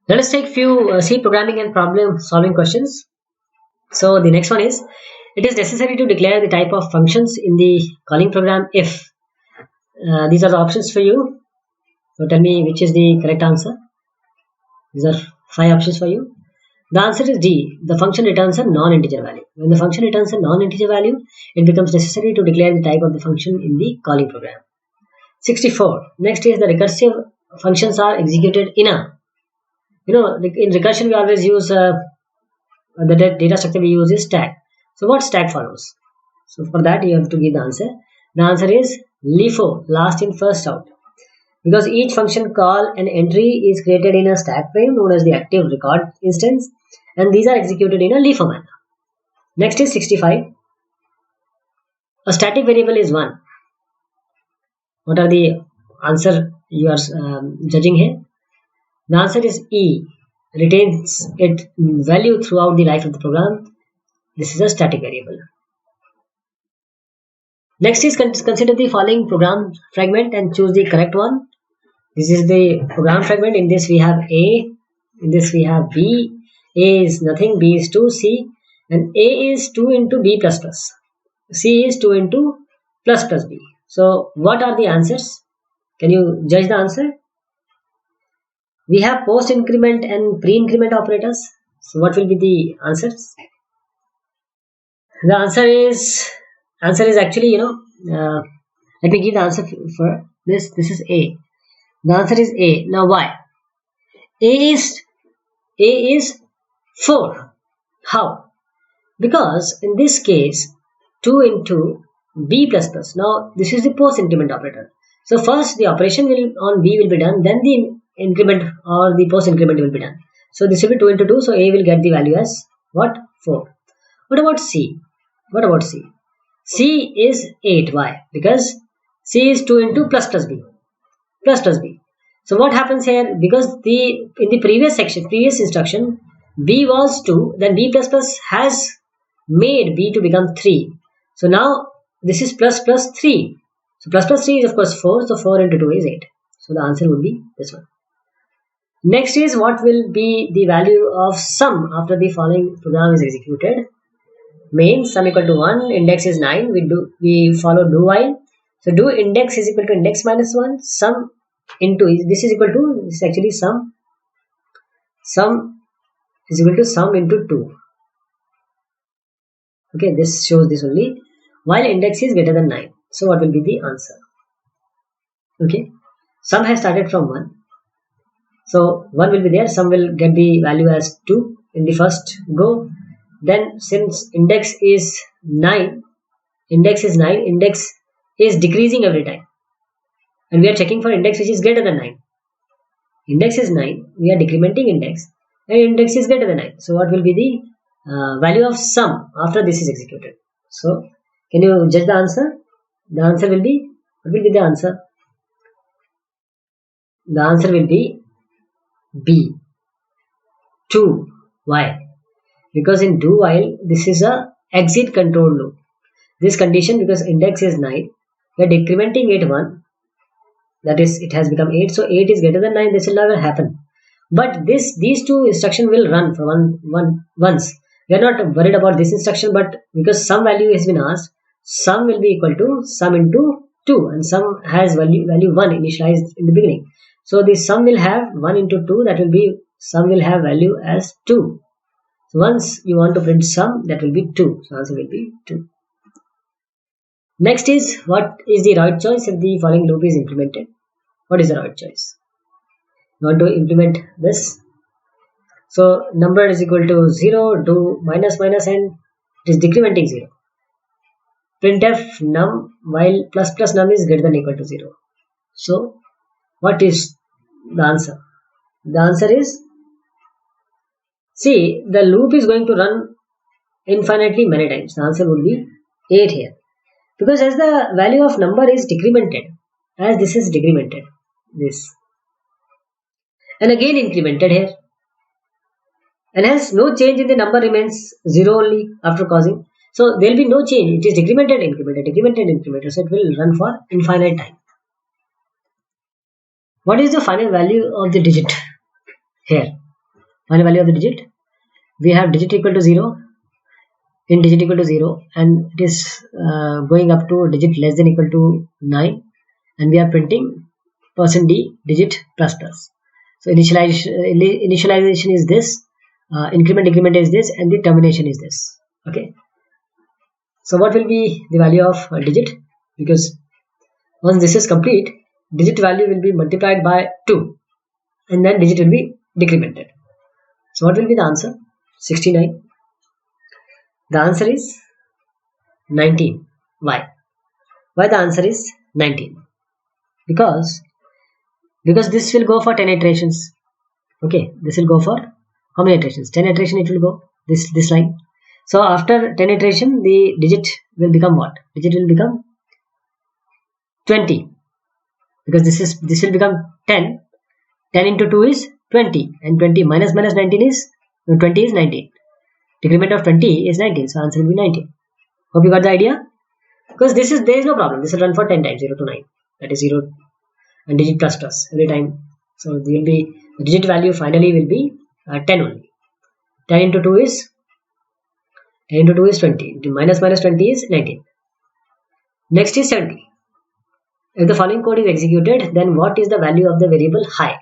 Let us take few C programming and problem solving questions. So the next one is, it is necessary to declare the type of functions in the calling program if. These are the options for you. So tell me which is the correct answer. These are five options for you. The answer is D. The function returns a non-integer value. When the function returns a non-integer value, it becomes necessary to declare the type of the function in the calling program. 64. Next is the recursive functions are executed in a. In recursion we always use the data structure we use is stack. So what stack follows? So for that you have to give the answer. The answer is LIFO, last in first out. Because each function call and entry is created in a stack frame known as the active record instance, and these are executed in a LIFO manner. Next is 65. A static variable is 1. What are the answer you are judging here? The answer is E. Retains its value throughout the life of the program. This is a static variable. Next is consider the following program fragment and choose the correct one. This is the program fragment. In this we have A, in this we have B. A is nothing, B is 2, C, and A is 2 into B plus plus. C is 2 into plus plus B. So what are the answers? Can you judge the answer? We have post increment and pre increment operators. So what will be the answers? The answer is actually let me give the answer for this. This is A. The answer is A. Now why? A is 4. How? Because in this case 2 into B plus plus. Now this is the post increment operator. So first the operation will on B will be done, then the increment or the post increment will be done. So this will be 2 into 2. So A will get the value as what? 4. What about C? What about C? C is 8. Why? Because C is 2 into plus plus B. Plus plus B. So what happens here? Because in the previous instruction, B was 2, then B plus plus has made B to become 3. So now this is plus plus 3. So plus plus 3 is of course 4. So 4 into 2 is 8. So the answer would be this one. Next is, what will be the value of sum after the following program is executed? Main sum equal to 1, index is 9. We follow do while. So do index is equal to index minus 1. Sum into this is equal to, this is actually sum is equal to sum into 2. Okay, this shows this only, while index is greater than 9. So what will be the answer? Okay, sum has started from 1. So 1 will be there, sum will get the value as 2 in the first go. Then since index is 9, index is decreasing every time. And we are checking for index which is greater than 9. Index is 9, we are decrementing index, and index is greater than 9. So what will be the value of sum after this is executed? So can you judge the answer? The answer will be, what will be the answer? The answer will be B, 2. Why? Because in do while this is a exit control loop. This condition, because index is 9, we are decrementing it 1. That is, it has become 8. So 8 is greater than 9. This will never happen. But these two instructions will run for once. We are not worried about this instruction, but because some value has been asked, sum will be equal to sum into 2, and sum has value 1 initialized in the beginning. So the sum will have 1 into 2. That will be, sum will have value as 2. So once you want to print sum, that will be 2. So answer will be 2. Next is, what is the right choice if the following loop is implemented? What is the right choice? You want to implement this. So number is equal to 0, do minus minus, and it is decrementing 0. Printf num while plus plus num is greater than or equal to 0. So what is the answer? The answer is, see, the loop is going to run infinitely many times. The answer would be 8 here. Because as the value of number is decremented, as this is decremented, this, and again incremented here, and hence no change in the number, remains 0 only after causing. So there will be no change. It is decremented, incremented, decremented, incremented. So it will run for infinite time. What is the final value of the digit here? Final value of the digit. We have digit equal to 0, in digit equal to 0, and it is going up to digit less than equal to 9, and we are printing %d digit plus plus. So initialization is this, increment decrement is this, and the termination is this. Okay. So what will be the value of a digit? Because once this is complete, digit value will be multiplied by 2, and then digit will be decremented. So what will be the answer? 69. The answer is 19. Why? Why the answer is 19? Because this will go for 10 iterations. Okay, this will go for how many iterations? 10 iterations it will go, this line. So after 10 iteration, the digit will become what? Digit will become 20, because this will become 10. 10 into 2 is 20, and 20 minus 19 is 20 is 19. Decrement of 20 is 19, so answer will be 19. Hope you got the idea. Because there is no problem. This will run for 10 times, 0 to 9. That is 0 and digit plus plus every time. So there will be the digit value finally will be 10 only. 10 into 2 is 20. Minus 20 is 19. Next is 70. If the following code is executed, then what is the value of the variable high?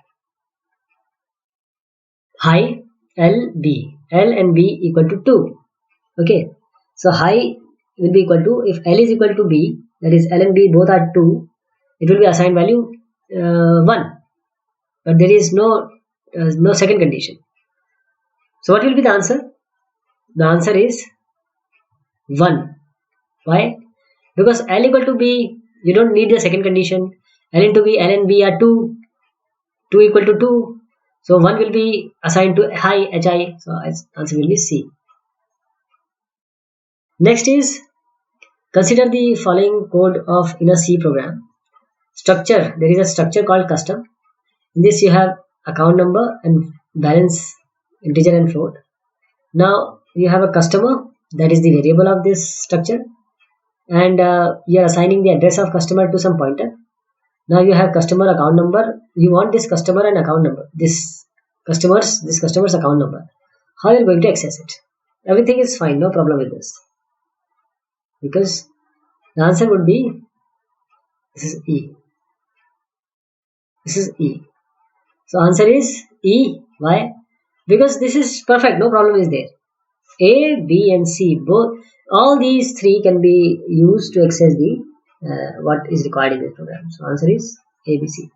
High LB. L and B equal to 2. Okay. So high will be equal to, if L is equal to B, that is L and B both are 2, it will be assigned value 1. But there is no second condition. So what will be the answer? The answer is 1. Why? Because L equal to B, you don't need the second condition. L into B, L and B are 2. 2 equal to 2. So 1 will be assigned to high, HI. So answer will be C. Next is, consider the following code of in a C program. Structure. There is a structure called custom. In this you have account number and balance, integer and float. Now you have a customer, that is the variable of this structure, and you are assigning the address of customer to some pointer. Now you have customer account number. You want this customer and account number. This customer's account number. How are you going to access it? Everything is fine, no problem with this. Because the answer would be, this is E. This is E. So answer is E. Why? Because this is perfect, no problem is there. A, B and C, both, all these three can be used to access the what is required in this program. So answer is A, B, C.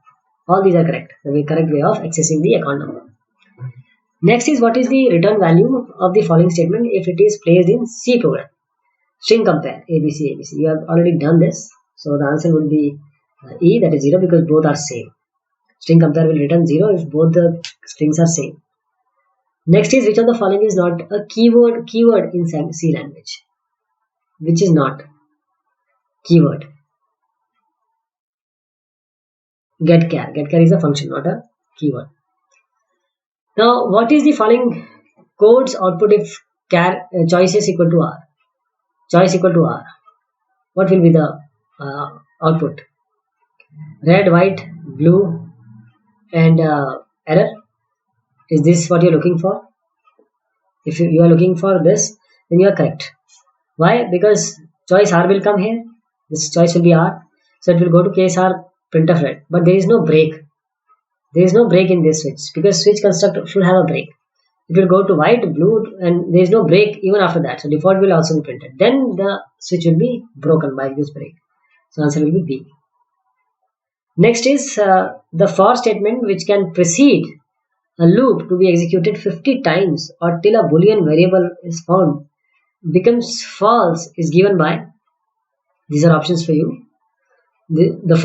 All these are correct. The correct way of accessing the account number. Next is, what is the return value of the following statement if it is placed in C program? String compare ABC, ABC. You have already done this. So the answer will be E, that is 0, because both are same. String compare will return 0 if both the strings are same. Next is, which of the following is not a keyword in C language? Which is not keyword? GetChar. GetChar is a function, not a keyword. Now, what is the following code's output if choice is equal to R? Choice equal to R. What will be the output? Red, white, blue, and error. Is this what you are looking for? If you are looking for this, then you are correct. Why? Because choice R will come here. This choice will be R. So it will go to case R, printf red. But there is no break. There is no break in this switch, because switch construct should have a break. It will go to white, blue, and there is no break even after that. So default will also be printed. Then the switch will be broken by this break. So answer will be B. Next is the for statement which can precede a loop to be executed 50 times or till a boolean variable is found becomes false is given by, these are options for you. The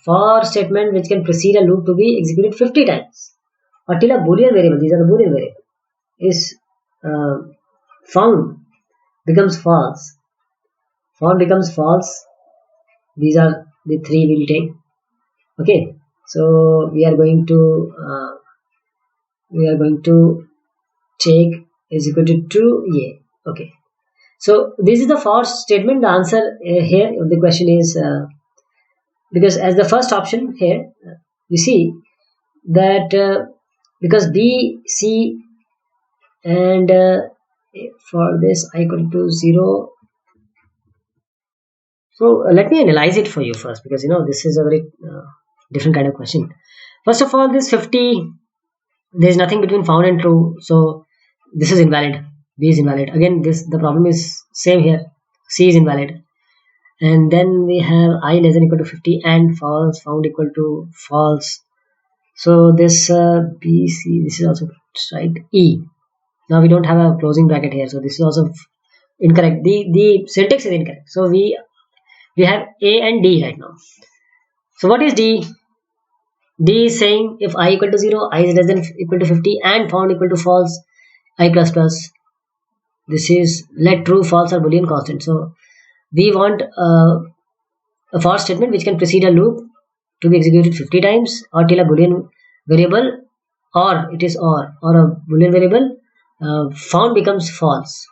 for statement which can precede a loop to be executed 50 times or till a boolean variable, these are the boolean variable, is found becomes false. Found becomes false. These are the three we will take. Okay, so we are going to take is equal to true. Yeah. Okay. So this is the for statement. The answer here of the question is because as the first option here, you see that because B, C and for this I equal to 0. So let me analyze it for you first, because this is a very different kind of question. First of all, this 50, there is nothing between found and true, so this is invalid. B is invalid. Again, the problem is same here. C is invalid. And then we have I less than equal to 50 and false, found equal to false. So this B, C, this is also right. E. Now we don't have a closing bracket here, so this is also incorrect. The syntax is incorrect. So we have A and D right now. So what is D? D is saying if I equal to 0, I is less than equal to 50 and found equal to false, I plus plus. This is let true, false or boolean constant. So we want a for statement which can precede a loop to be executed 50 times or till a boolean variable, or it is or a boolean variable found becomes false,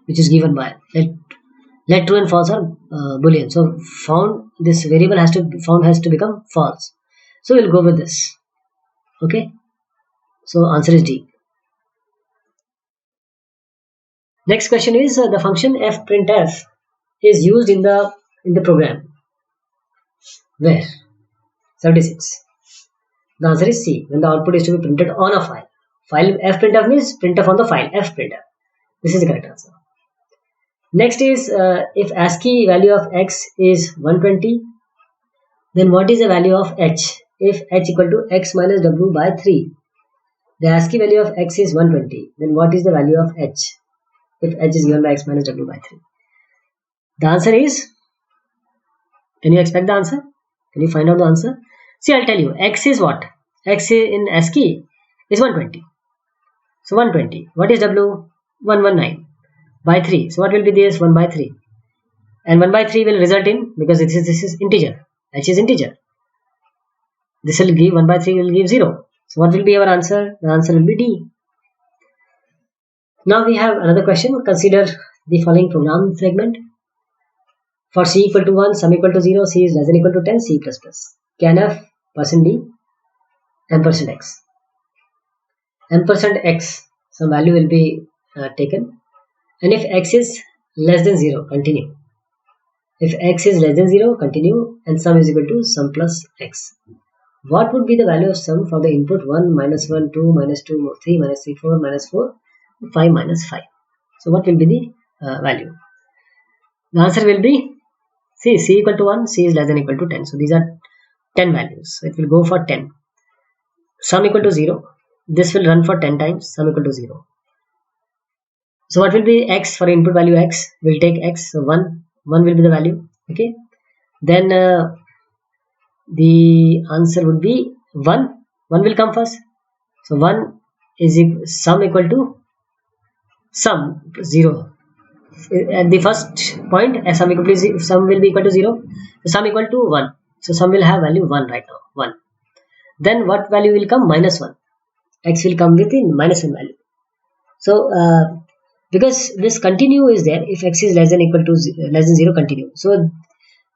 which is given by let true and false are boolean. So found, this variable has to become false. So we'll go with this. Okay. So answer is D. Next question is the function fprintf is used in the program. Where? 76. The answer is C. When the output is to be printed on a file. File fprintf means printf on the file fprintf. This is the correct answer. Next is if ASCII value of x is 120, then what is the value of h if h equal to x minus w by 3? The ASCII value of x is 120. Then what is the value of h if h is given by x minus w by 3? The answer is, can you expect the answer? Can you find out the answer? See, I'll tell you. X is what? X in ASCII is 120. So 120. What is w? 119 by 3. So what will be this? 1 by 3. And 1 by 3 will result in, because this is integer. H is integer. This will give 1 by 3 will give 0. So what will be our answer? The answer will be D. Now we have another question. Consider the following program segment. For C equal to 1, sum equal to 0, C is less than equal to 10, C plus plus. Scanf %D ampersand x. Ampersand x, some value will be taken. And if x is less than 0, continue. If x is less than 0, continue, and sum is equal to sum plus x. What would be the value of sum for the input 1, minus 1, 2, minus 2, 3, minus 3, 4, minus 4, 5, minus 5? So what will be the value? The answer will be C equal to 1, C is less than equal to 10. So these are 10 values. So it will go for 10. Sum equal to 0. This will run for 10 times, sum equal to 0. So what will be x for input value x? We'll take x, so 1 will be the value. Okay. Then the answer would be 1. 1 will come first. So 1 is sum equal to sum 0. At the first point, sum will be equal to 0. So sum equal to 1. So sum will have value 1 right now. 1. Then what value will come? Minus 1. X will come with the minus 1 value. So because this continue is there, if x is less than 0, continue. So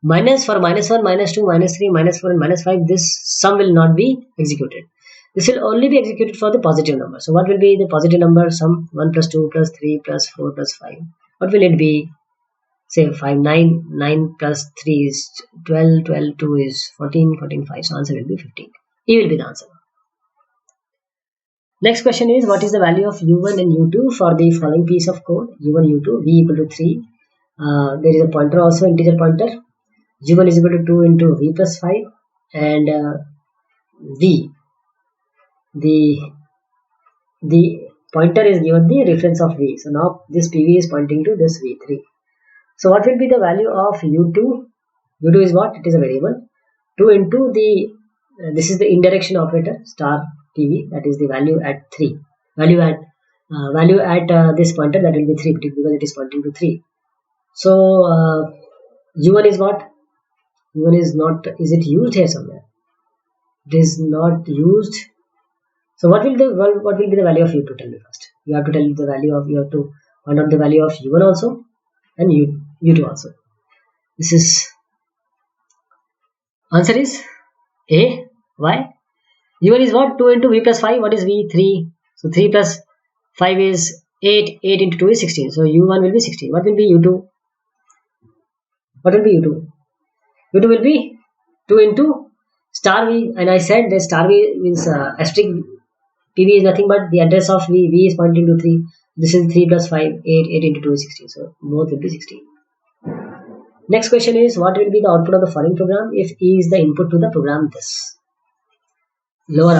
minus for minus 1, minus 2, minus 3, minus 4 and minus 5, this sum will not be executed. This will only be executed for the positive number. So what will be the positive number? Sum 1 plus 2 plus 3 plus 4 plus 5. What will it be? Say 5, 9 plus 3 is 12, 2 is 14, 5. So answer will be 15. E will be the answer. Next question is, what is the value of u1 and u2 for the following piece of code? u1, u2, v equal to 3. There is a pointer also, integer pointer. u1 is equal to 2 into v plus 5, and v, the pointer is given the reference of v. So now this pv is pointing to this v3. So what will be the value of u2? u2 is what? It is a variable. 2 into the this is the indirection operator star pv, that is the value at 3. Value at this pointer, that will be 3 because it is pointing to 3. So u1 is what? u1 is not, is it used here somewhere? It is not used. So what will be the value of u2? Tell me first. You have to tell the value of, you have to find out the value of u1 also and u2 also. This is, answer is A. Why? u1 is what? 2 into v plus 5. What is v? 3. So 3 plus 5 is 8. 8 into 2 is 16. So u1 will be 16. What will be u2? What will be u2? u2 will be 2 into star v, and I said that star v means asterisk pv is nothing but the address of v is pointing to 3. This is 3 plus 5, 8. 8 into 2 is 16. So both will be 16. Next question is, what will be the output of the following program if E is the input to the program this? Lower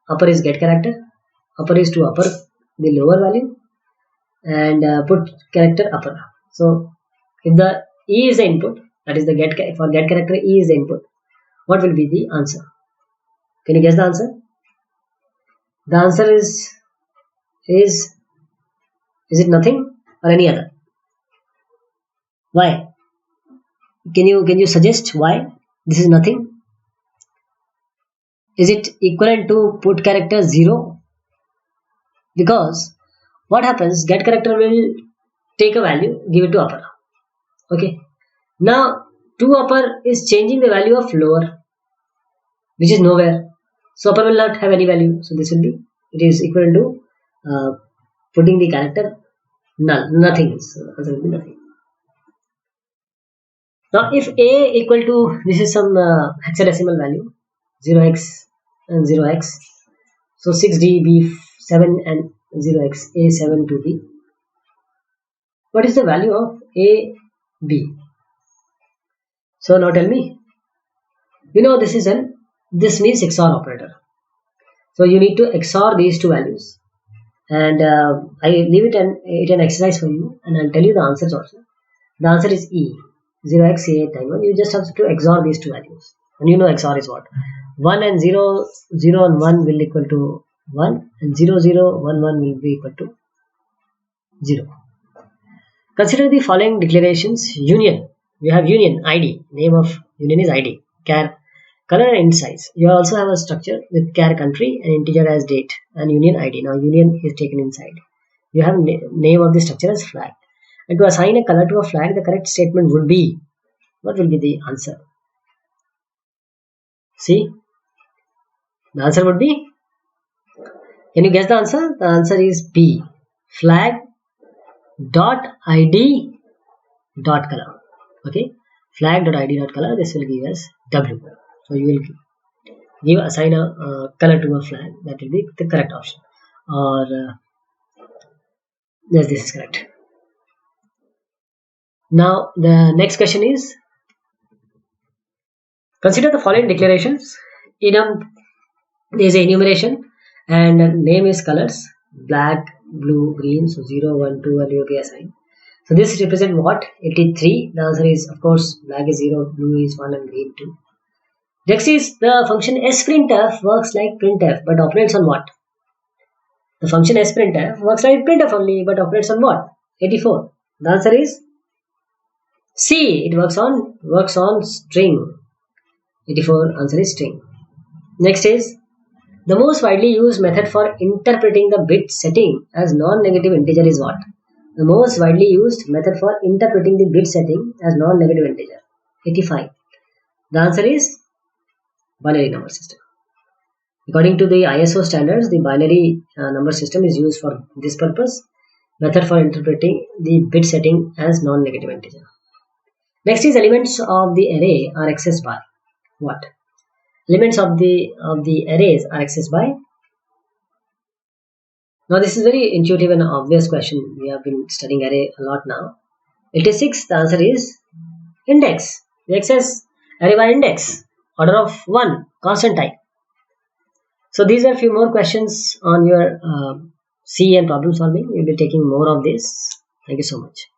upper is get character, upper is to upper the lower value, and put character upper. So if the E is the input, that is the get character E is the input, what will be the answer? Can you guess the answer? The answer is it nothing or any other? Why? Can you suggest why this is nothing? Is it equivalent to put character 0? Because what happens, get character will take a value, give it to upper. Okay. Now to upper is changing the value of lower, which is nowhere. So upper will not have any value. So this will be, it is equivalent to putting the character null, nothing. So answer will be nothing. Now if a equal to, this is some hexadecimal value, 0x and 0x. So 6d, b7 and 0x, a7 to b. What is the value of a, b? So now tell me. This means XOR operator. So you need to XOR these two values. And I leave it an exercise for you, and I'll tell you the answers also. The answer is E, 0x, a8 time 1. You just have to XOR these two values. And you know XOR is what? 1 and 0, 0 and 1 will equal to 1, and 0, 0, 1, 1 will be equal to 0. Consider the following declarations. Union. We have union, ID. Name of union is ID. Char, color and int size. You also have a structure with char country and integer as date and union ID. Now union is taken inside. You have name of the structure as flag. And to assign a color to a flag, the correct statement would be, what will be the answer? See, the answer would be, can you guess the answer? The answer is B, flag dot id dot color. Okay, flag dot id dot color. This will give us W. So you will assign a color to a flag. That will be the correct option. Or yes, this is correct. Now the next question is, consider the following declarations. Enum is a enumeration and name is colors, black, blue, green. So 0, 1, 2 value will be assigned. So this represents what? 83. The answer is, of course, black is 0, blue is 1 and green 2. Next is the function sprintf works like printf but operates on what? The function sprintf works like printf only but operates on what? 84. The answer is C. It works on string. 84. Answer is string. Next is, the most widely used method for interpreting the bit setting as non-negative integer is what? The most widely used method for interpreting the bit setting as non-negative integer. 85. The answer is binary number system. According to the ISO standards, the binary number system is used for this purpose. Method for interpreting the bit setting as non-negative integer. Next is, elements of the array are accessed by what? Elements of the arrays are accessed by. Now this is very intuitive and obvious question. We have been studying array a lot now. 86. The answer is index. We access array by index. Order of 1, constant type. So these are a few more questions on your C and problem solving. We will be taking more of this. Thank you so much.